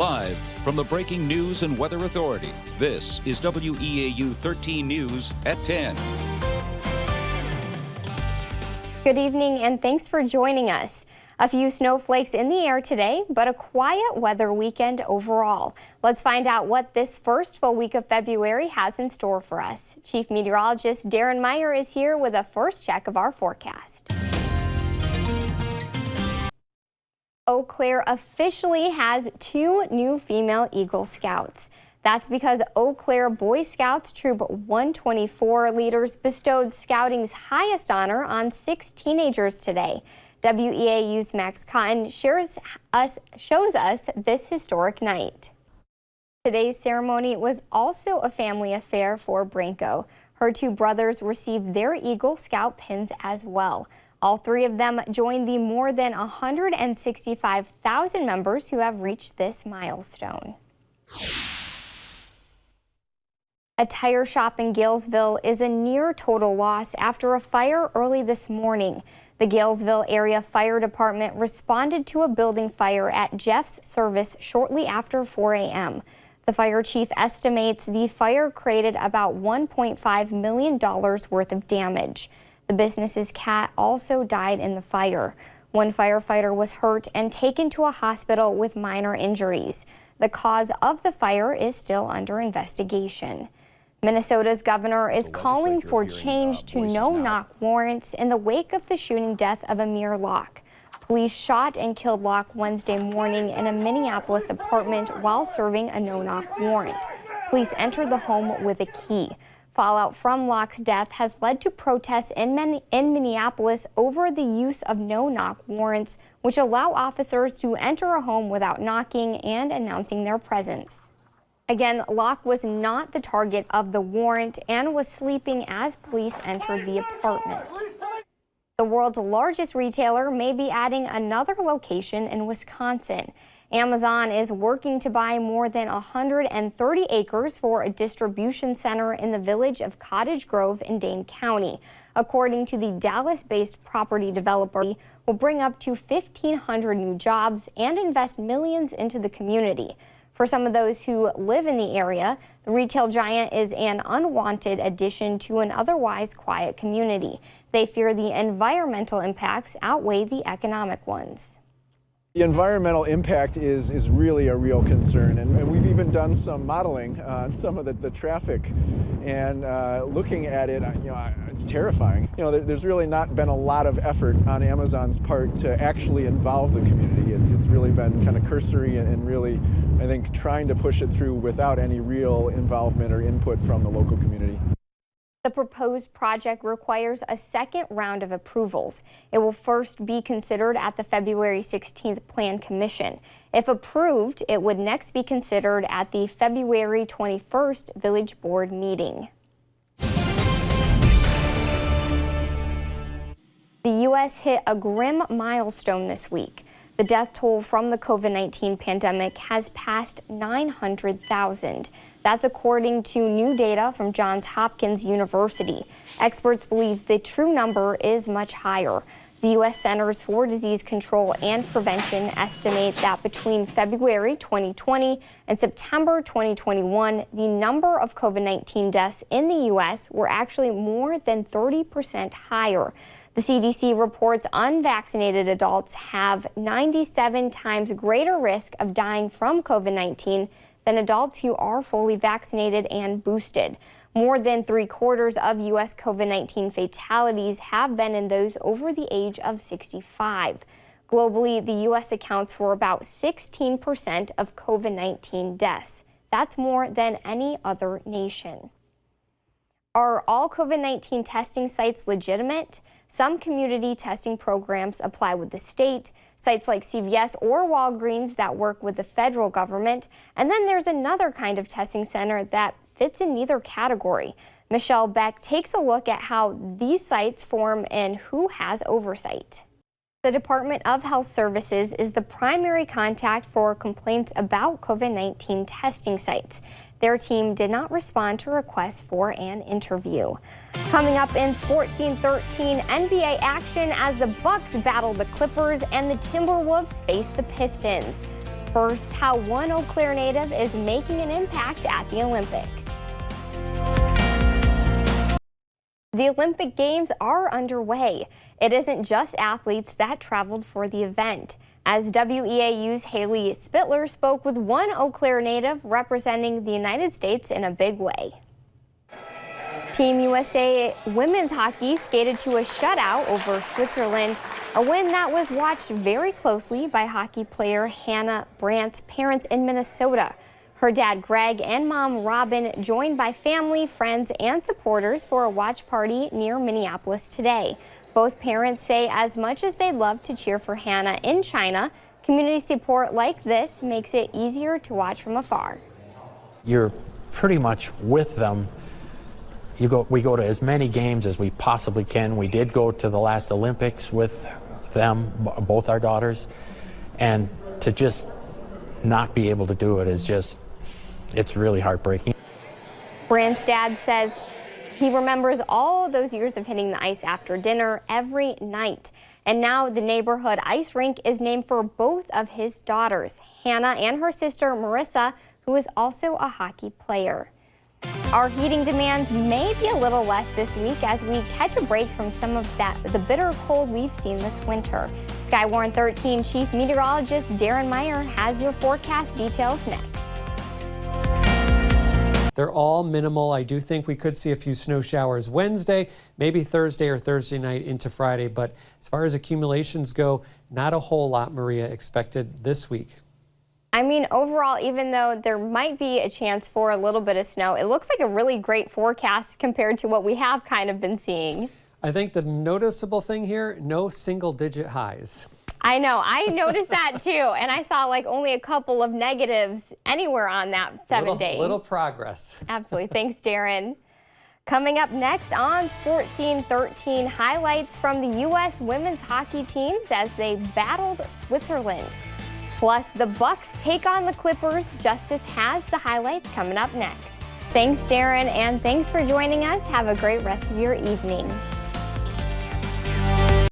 Live from the Breaking News and Weather Authority, this is WEAU 13 News at 10. Good evening and thanks for joining us. A few snowflakes in the air today, but a quiet weather weekend overall. Let's find out what this first full week of February has in store for us. Chief Meteorologist Darren Meyer is here with a first check of our forecast. Eau Claire officially has 2 new female Eagle Scouts. That's because Eau Claire Boy Scouts Troop 124 leaders bestowed Scouting's highest honor on 6 teenagers today. WEAU's Max Cotton shows us this historic night. Today's ceremony was also a family affair for Brandt. Her 2 brothers received their Eagle Scout pins as well. All 3 of them joined the more than 165,000 members who have reached this milestone. A tire shop in Galesville is a near total loss after a fire early this morning. The Galesville Area Fire Department responded to a building fire at Jeff's Service shortly after 4 a.m. The fire chief estimates the fire created about $1.5 million worth of damage. The business's cat also died in the fire. 1 firefighter was hurt and taken to a hospital with minor injuries. The cause of the fire is still under investigation. Minnesota's governor is calling for change to no-knock warrants in the wake of the shooting death of Amir Locke. Police shot and killed Locke Wednesday morning in a Minneapolis apartment while serving a no-knock warrant. Police entered the home with a key. Fallout from Locke's death has led to protests in Minneapolis over the use of no-knock warrants, which allow officers to enter a home without knocking and announcing their presence. Again, Locke was not the target of the warrant and was sleeping as police entered the apartment. The world's largest retailer may be adding another location in Wisconsin. Amazon is working to buy more than 130 acres for a distribution center in the village of Cottage Grove in Dane County. According to the Dallas-based property developer, will bring up to 1,500 new jobs and invest millions into the community. For some of those who live in the area, the retail giant is an unwanted addition to an otherwise quiet community. They fear the environmental impacts outweigh the economic ones. The environmental impact is really a real concern, and we've even done some modeling on some of the traffic, and looking at it, it's terrifying. There's really not been a lot of effort on Amazon's part to actually involve the community. It's really been kind of cursory and really, I think, trying to push it through without any real involvement or input from the local community. The proposed project requires a second round of approvals. It will first be considered at the February 16th Plan Commission. If approved, it would next be considered at the February 21st Village Board meeting. The U.S. hit a grim milestone this week. The death toll from the COVID-19 pandemic has passed 900,000. That's according to new data from Johns Hopkins University. Experts believe the true number is much higher. The U.S. Centers for Disease Control and Prevention estimate that between February 2020 and September 2021, the number of COVID-19 deaths in the U.S. were actually more than 30% higher. The CDC reports unvaccinated adults have 97 times greater risk of dying from COVID-19 than adults who are fully vaccinated and boosted. More than 3/4 of U.S. COVID-19 fatalities have been in those over the age of 65. Globally, the U.S. accounts for about 16% of COVID-19 deaths. That's more than any other nation. Are all COVID-19 testing sites legitimate? Some community testing programs apply with the state, sites like CVS or Walgreens that work with the federal government, and then there's another kind of testing center that fits in neither category. Michelle Beck takes a look at how these sites form and who has oversight. The Department of Health Services is the primary contact for complaints about COVID-19 testing sites. Their team did not respond to requests for an interview. Coming up in Sports Scene 13, NBA action as the Bucks battle the Clippers and the Timberwolves face the Pistons. First, how one Eau Claire native is making an impact at the Olympics. The Olympic Games are underway. It isn't just athletes that traveled for the event, as WEAU's Haley Spittler spoke with one Eau Claire native representing the United States in a big way. Team USA women's hockey skated to a shutout over Switzerland, a win that was watched very closely by hockey player Hannah Brandt's parents in Minnesota. Her dad Greg and mom Robin joined by family, friends, and supporters for a watch party near Minneapolis today. Both parents say as much as they'd love to cheer for Hannah in China, community support like this makes it easier to watch from afar. You're pretty much with them. We go to as many games as we possibly can. We did go to the last Olympics with them, both our daughters, and to just not be able to do it is just, it's really heartbreaking. Brandt's dad says he remembers all those years of hitting the ice after dinner every night. And now the neighborhood ice rink is named for both of his daughters, Hannah and her sister Marissa, who is also a hockey player. Our heating demands may be a little less this week as we catch a break from some of the bitter cold we've seen this winter. Skywarn 13 Chief Meteorologist Darren Meyer has your forecast details next. They're all minimal. I do think we could see a few snow showers Wednesday, maybe Thursday or Thursday night into Friday. But as far as accumulations go, not a whole lot, Maria, expected this week. I mean, overall, even though there might be a chance for a little bit of snow, it looks like a really great forecast compared to what we have kind of been seeing. I think the noticeable thing here, no single-digit highs. I know. I noticed that too, and I saw like only a couple of negatives anywhere on that 7 days. Little progress. Absolutely. Thanks, Darren. Coming up next on Sports Scene 13, highlights from the U.S. women's hockey teams as they battled Switzerland. Plus, the Bucks take on the Clippers. Justice has the highlights coming up next. Thanks, Darren, and thanks for joining us. Have a great rest of your evening.